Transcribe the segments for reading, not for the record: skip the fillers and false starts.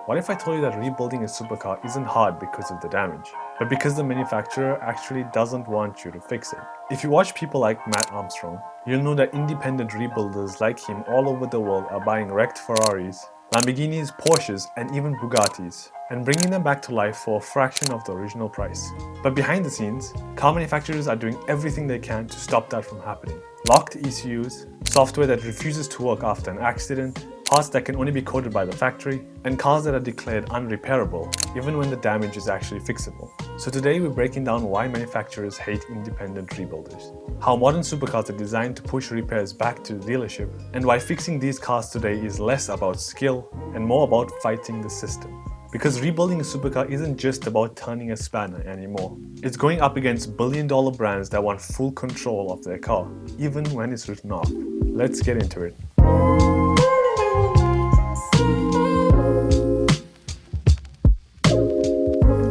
What if I told you that rebuilding a supercar isn't hard because of the damage, but because the manufacturer actually doesn't want you to fix it? If you watch people like Matt Armstrong, you'll know that independent rebuilders like him all over the world are buying wrecked Ferraris, Lamborghinis, Porsches, and even Bugattis, and bringing them back to life for a fraction of the original price. But behind the scenes, car manufacturers are doing everything they can to stop that from happening. Locked ECUs, software that refuses to work after an accident, parts that can only be coded by the factory, and cars that are declared unrepairable, even when the damage is actually fixable. So today we're breaking down why manufacturers hate independent rebuilders, how modern supercars are designed to push repairs back to the dealership, and why fixing these cars today is less about skill and more about fighting the system. Because rebuilding a supercar isn't just about turning a spanner anymore. It's going up against billion-dollar brands that want full control of their car, even when it's written off. Let's get into it.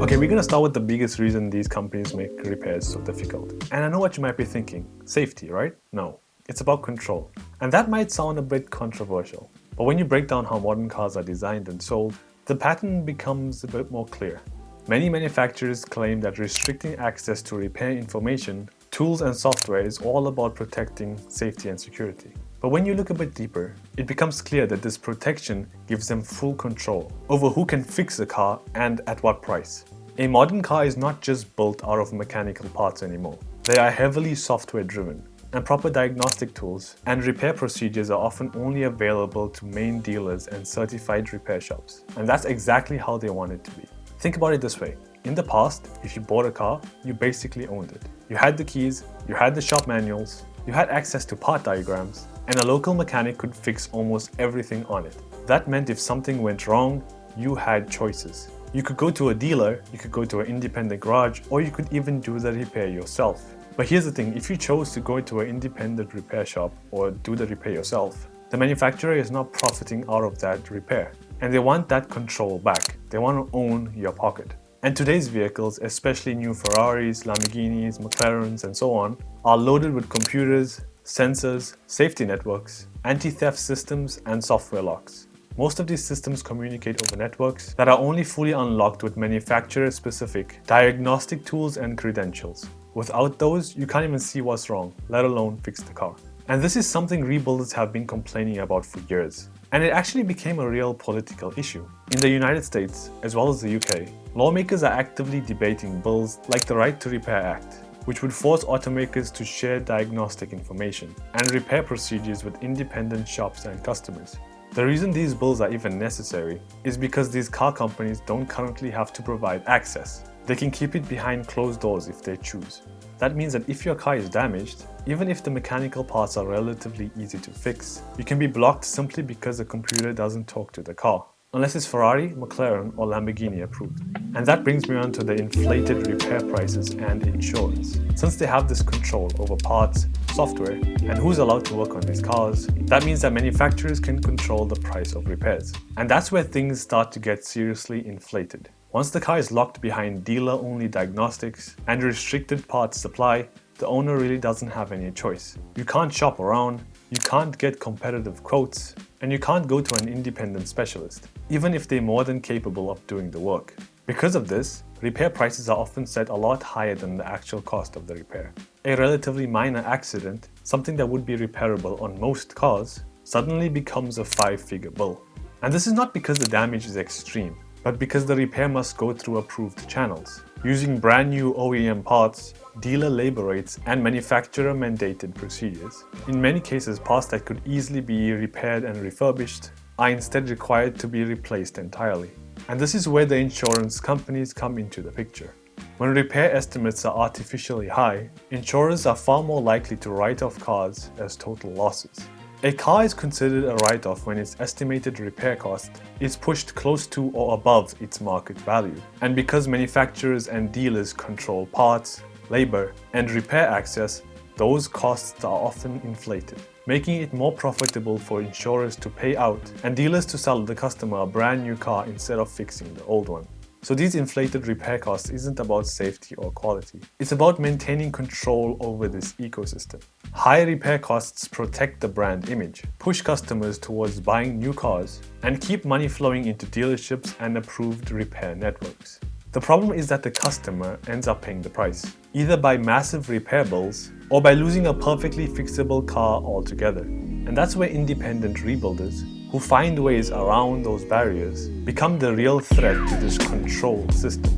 Okay, we're gonna start with the biggest reason these companies make repairs so difficult. And I know what you might be thinking, safety, right? No, it's about control. And that might sound a bit controversial, but when you break down how modern cars are designed and sold, the pattern becomes a bit more clear. Many manufacturers claim that restricting access to repair information, tools and software is all about protecting safety and security. But when you look a bit deeper, it becomes clear that this protection gives them full control over who can fix a car and at what price. A modern car is not just built out of mechanical parts anymore. They are heavily software driven, and proper diagnostic tools and repair procedures are often only available to main dealers and certified repair shops. And that's exactly how they want it to be. Think about it this way. In the past, if you bought a car, you basically owned it. You had the keys, you had the shop manuals, you had access to part diagrams, and a local mechanic could fix almost everything on it. That meant if something went wrong, you had choices. You could go to a dealer, you could go to an independent garage, or you could even do the repair yourself. But here's the thing, if you chose to go to an independent repair shop or do the repair yourself, the manufacturer is not profiting out of that repair. And they want that control back. They want to own your pocket. And today's vehicles, especially new Ferraris, Lamborghinis, McLarens, and so on, are loaded with computers, sensors, safety networks, anti-theft systems, and software locks. Most of these systems communicate over networks that are only fully unlocked with manufacturer-specific diagnostic tools and credentials. Without those, you can't even see what's wrong, let alone fix the car. And this is something rebuilders have been complaining about for years. And it actually became a real political issue. In the United States, as well as the UK, lawmakers are actively debating bills like the Right to Repair Act, which would force automakers to share diagnostic information and repair procedures with independent shops and customers. The reason these bills are even necessary is because these car companies don't currently have to provide access. They can keep it behind closed doors if they choose. That means that if your car is damaged, even if the mechanical parts are relatively easy to fix, you can be blocked simply because the computer doesn't talk to the car, unless it's Ferrari, McLaren, or Lamborghini approved. And that brings me on to the inflated repair prices and insurance. Since they have this control over parts, software, and who's allowed to work on these cars, that means that manufacturers can control the price of repairs. And that's where things start to get seriously inflated. Once the car is locked behind dealer-only diagnostics and restricted parts supply, the owner really doesn't have any choice. You can't shop around, you can't get competitive quotes, and you can't go to an independent specialist, even if they're more than capable of doing the work. Because of this, repair prices are often set a lot higher than the actual cost of the repair. A relatively minor accident, something that would be repairable on most cars, suddenly becomes a 5-figure bill. And this is not because the damage is extreme, but because the repair must go through approved channels, using brand new OEM parts, dealer labor rates, and manufacturer-mandated procedures. In many cases, parts that could easily be repaired and refurbished are instead required to be replaced entirely. And this is where the insurance companies come into the picture. When repair estimates are artificially high, insurers are far more likely to write off cars as total losses. A car is considered a write-off when its estimated repair cost is pushed close to or above its market value. And because manufacturers and dealers control parts, labor, and repair access, those costs are often inflated, making it more profitable for insurers to pay out and dealers to sell the customer a brand new car instead of fixing the old one. So these inflated repair costs isn't about safety or quality. It's about maintaining control over this ecosystem. High repair costs protect the brand image, push customers towards buying new cars, and keep money flowing into dealerships and approved repair networks. The problem is that the customer ends up paying the price, either by massive repair bills or by losing a perfectly fixable car altogether. And that's where independent rebuilders, who find ways around those barriers, become the real threat to this control system.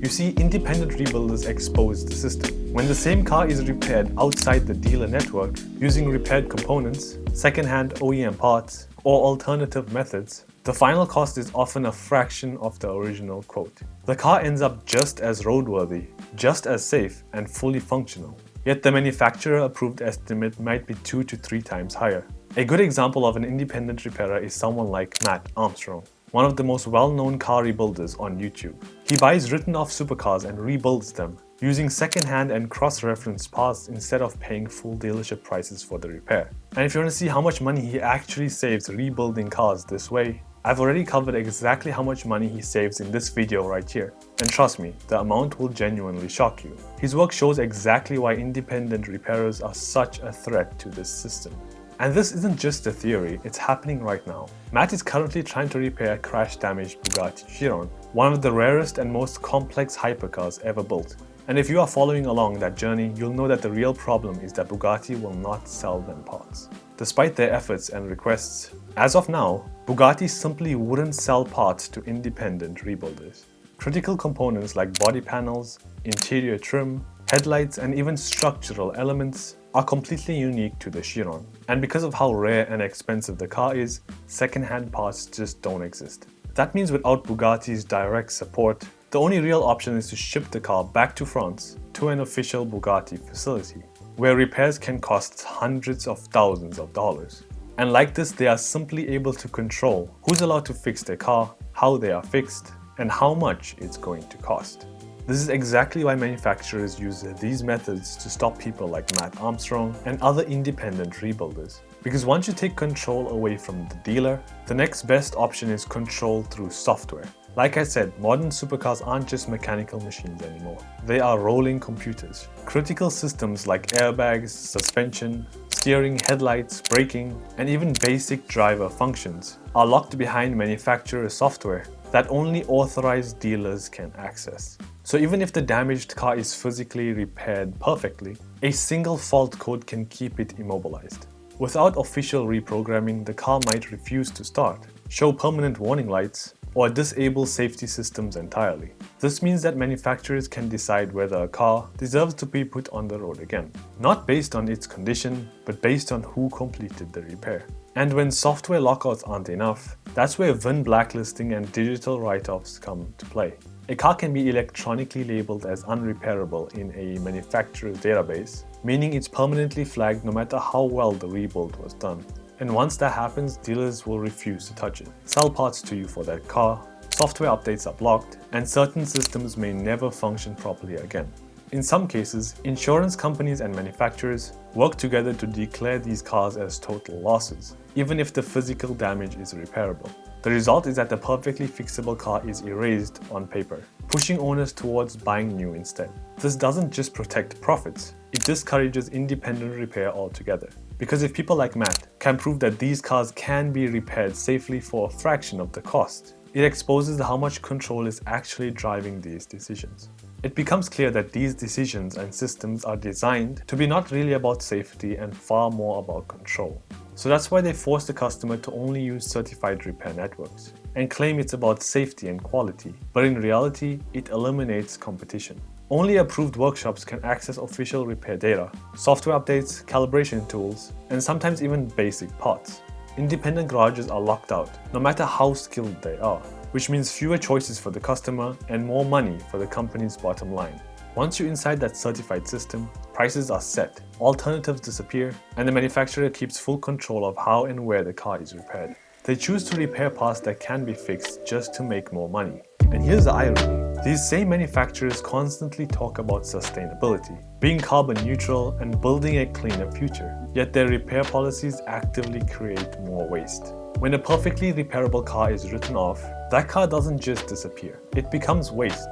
You see, independent rebuilders expose the system. When the same car is repaired outside the dealer network using repaired components, second-hand OEM parts, or alternative methods, the final cost is often a fraction of the original quote. The car ends up just as roadworthy, just as safe, and fully functional. Yet the manufacturer-approved estimate might be 2 to 3 times higher. A good example of an independent repairer is someone like Matt Armstrong, one of the most well-known car rebuilders on YouTube. He buys written-off supercars and rebuilds them, using second-hand and cross-reference parts instead of paying full dealership prices for the repair. And if you want to see how much money he actually saves rebuilding cars this way, I've already covered exactly how much money he saves in this video right here. And trust me, the amount will genuinely shock you. His work shows exactly why independent repairers are such a threat to this system. And this isn't just a theory, it's happening right now. Matt is currently trying to repair a crash-damaged Bugatti Chiron, one of the rarest and most complex hypercars ever built. And if you are following along that journey, you'll know that the real problem is that Bugatti will not sell them parts. Despite their efforts and requests, as of now, Bugatti simply wouldn't sell parts to independent rebuilders. Critical components like body panels, interior trim, headlights, and even structural elements are completely unique to the Chiron. And because of how rare and expensive the car is, second-hand parts just don't exist. That means without Bugatti's direct support, the only real option is to ship the car back to France to an official Bugatti facility, where repairs can cost hundreds of thousands of dollars. And like this, they are simply able to control who's allowed to fix their car, how they are fixed, and how much it's going to cost. This is exactly why manufacturers use these methods to stop people like Matt Armstrong and other independent rebuilders. Because once you take control away from the dealer, the next best option is control through software. Like I said, modern supercars aren't just mechanical machines anymore. They are rolling computers. Critical systems like airbags, suspension, steering, headlights, braking, and even basic driver functions are locked behind manufacturer software that only authorized dealers can access. So even if the damaged car is physically repaired perfectly, a single fault code can keep it immobilized. Without official reprogramming, the car might refuse to start, show permanent warning lights, or disable safety systems entirely. This means that manufacturers can decide whether a car deserves to be put on the road again, not based on its condition, but based on who completed the repair. And when software lockouts aren't enough, that's where VIN blacklisting and digital write-offs come to play. A car can be electronically labeled as unrepairable in a manufacturer's database, meaning it's permanently flagged no matter how well the rebuild was done. And once that happens, dealers will refuse to touch it, sell parts to you for that car, software updates are blocked, and certain systems may never function properly again. In some cases, insurance companies and manufacturers work together to declare these cars as total losses, even if the physical damage is repairable. The result is that the perfectly fixable car is erased on paper, pushing owners towards buying new instead. This doesn't just protect profits, it discourages independent repair altogether. Because if people like Matt can prove that these cars can be repaired safely for a fraction of the cost, it exposes how much control is actually driving these decisions. It becomes clear that these decisions and systems are designed to be not really about safety and far more about control. So that's why they force the customer to only use certified repair networks and claim it's about safety and quality, but in reality, it eliminates competition. Only approved workshops can access official repair data, software updates, calibration tools, and sometimes even basic parts. Independent garages are locked out, no matter how skilled they are, which means fewer choices for the customer and more money for the company's bottom line. Once you're inside that certified system, prices are set, alternatives disappear, and the manufacturer keeps full control of how and where the car is repaired. They choose to repair parts that can be fixed just to make more money. And here's the irony. These same manufacturers constantly talk about sustainability, being carbon neutral and building a cleaner future, yet their repair policies actively create more waste. When a perfectly repairable car is written off, that car doesn't just disappear, it becomes waste.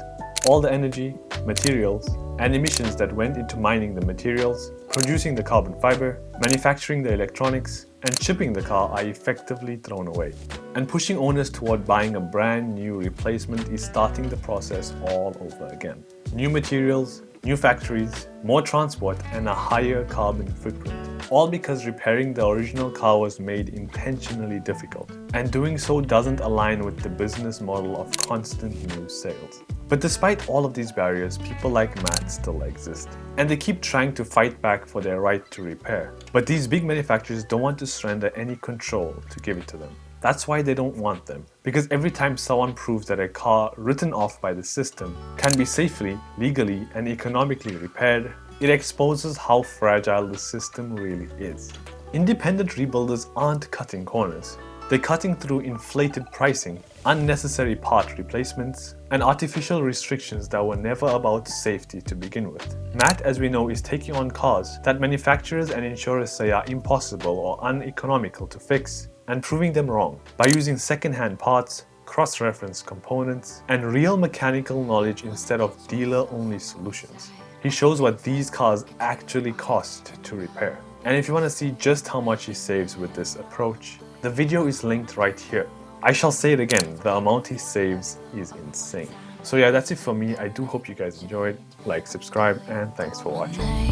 All the energy, materials, and emissions that went into mining the materials, producing the carbon fiber, manufacturing the electronics, and shipping the car are effectively thrown away. And pushing owners toward buying a brand new replacement is starting the process all over again. New materials, new factories, more transport, and a higher carbon footprint. All because repairing the original car was made intentionally difficult. And doing so doesn't align with the business model of constant new sales. But despite all of these barriers, people like Matt still exist. And they keep trying to fight back for their right to repair. But these big manufacturers don't want to surrender any control to give it to them. That's why they don't want them. Because every time someone proves that a car written off by the system can be safely, legally, and economically repaired, it exposes how fragile the system really is. Independent rebuilders aren't cutting corners. They're cutting through inflated pricing, unnecessary part replacements, and artificial restrictions that were never about safety to begin with. Matt, as we know, is taking on cars that manufacturers and insurers say are impossible or uneconomical to fix, and proving them wrong by using second-hand parts, cross-reference components, and real mechanical knowledge instead of dealer-only solutions. He shows what these cars actually cost to repair. And if you want to see just how much he saves with this approach, the video is linked right here. I shall say it again, the amount he saves is insane. So yeah, that's it for me. I do hope you guys enjoyed. Like, subscribe, and thanks for watching.